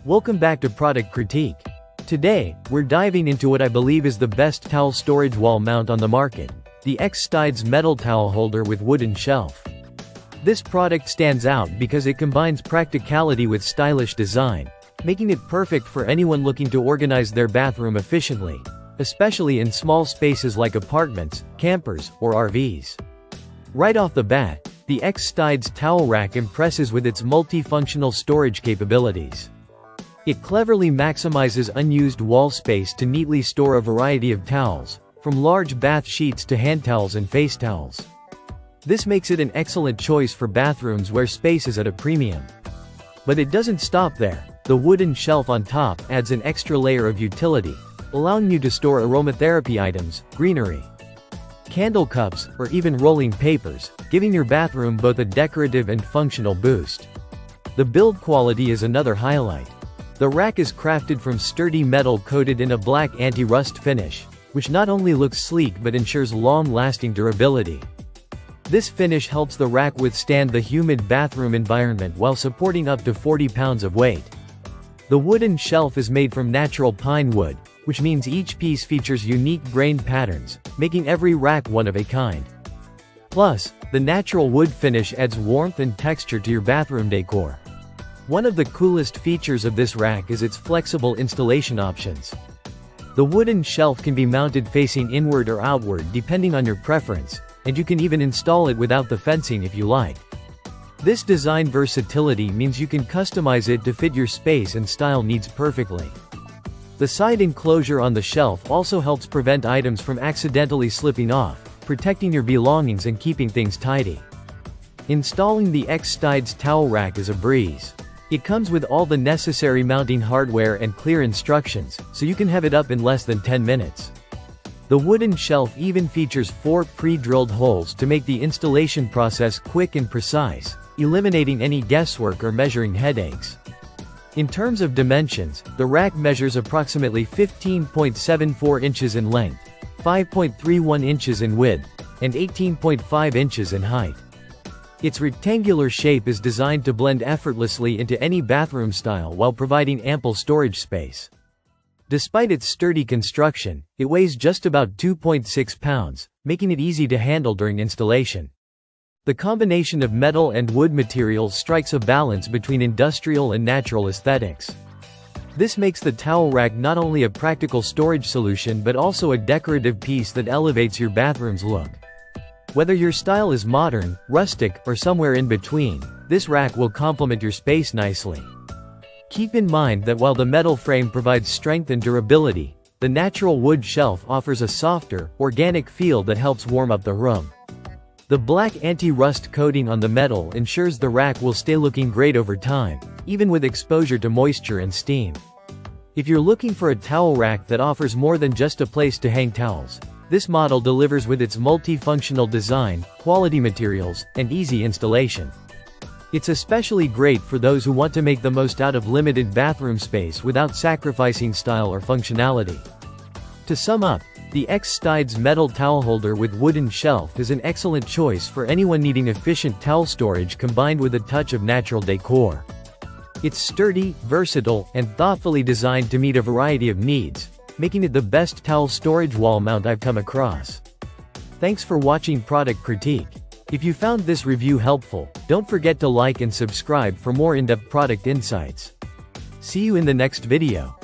Welcome back to Product Critique. Today, we're diving into what I believe is the best towel storage wall mount on the market, the Xstydes metal towel holder with wooden shelf. This product stands out because it combines practicality with stylish design, making it perfect for anyone looking to organize their bathroom efficiently, especially in small spaces like apartments, campers, or RVs. Right off the bat, the Xstydes towel rack impresses with its multifunctional storage capabilities. It cleverly maximizes unused wall space to neatly store a variety of towels, from large bath sheets to hand towels and face towels. This makes it an excellent choice for bathrooms where space is at a premium. But it doesn't stop there. The wooden shelf on top adds an extra layer of utility, allowing you to store aromatherapy items, greenery, candle cups, or even rolling papers, giving your bathroom both a decorative and functional boost. The build quality is another highlight. The rack is crafted from sturdy metal coated in a black anti-rust finish, which not only looks sleek but ensures long-lasting durability. This finish helps the rack withstand the humid bathroom environment while supporting up to 40 pounds of weight. The wooden shelf is made from natural pine wood, which means each piece features unique grained patterns, making every rack one of a kind. Plus, the natural wood finish adds warmth and texture to your bathroom decor. One of the coolest features of this rack is its flexible installation options. The wooden shelf can be mounted facing inward or outward depending on your preference, and you can even install it without the fencing if you like. This design versatility means you can customize it to fit your space and style needs perfectly. The side enclosure on the shelf also helps prevent items from accidentally slipping off, protecting your belongings and keeping things tidy. Installing the Xstydes towel rack is a breeze. It comes with all the necessary mounting hardware and clear instructions, so you can have it up in less than 10 minutes. The wooden shelf even features 4 pre-drilled holes to make the installation process quick and precise, eliminating any guesswork or measuring headaches. In terms of dimensions, the rack measures approximately 15.74 inches in length, 5.31 inches in width, and 18.5 inches in height. Its rectangular shape is designed to blend effortlessly into any bathroom style while providing ample storage space. Despite its sturdy construction, it weighs just about 2.6 pounds, making it easy to handle during installation. The combination of metal and wood materials strikes a balance between industrial and natural aesthetics. This makes the towel rack not only a practical storage solution but also a decorative piece that elevates your bathroom's look. Whether your style is modern, rustic, or somewhere in between, this rack will complement your space nicely. Keep in mind that while the metal frame provides strength and durability, the natural wood shelf offers a softer, organic feel that helps warm up the room. The black anti-rust coating on the metal ensures the rack will stay looking great over time, even with exposure to moisture and steam. If you're looking for a towel rack that offers more than just a place to hang towels, this model delivers with its multifunctional design, quality materials, and easy installation. It's especially great for those who want to make the most out of limited bathroom space without sacrificing style or functionality. To sum up, the Xstydes metal towel holder with wooden shelf is an excellent choice for anyone needing efficient towel storage combined with a touch of natural decor. It's sturdy, versatile, and thoughtfully designed to meet a variety of needs, making it the best towel storage wall mount I've come across. Thanks for watching Product Critique. If you found this review helpful, don't forget to like and subscribe for more in-depth product insights. See you in the next video.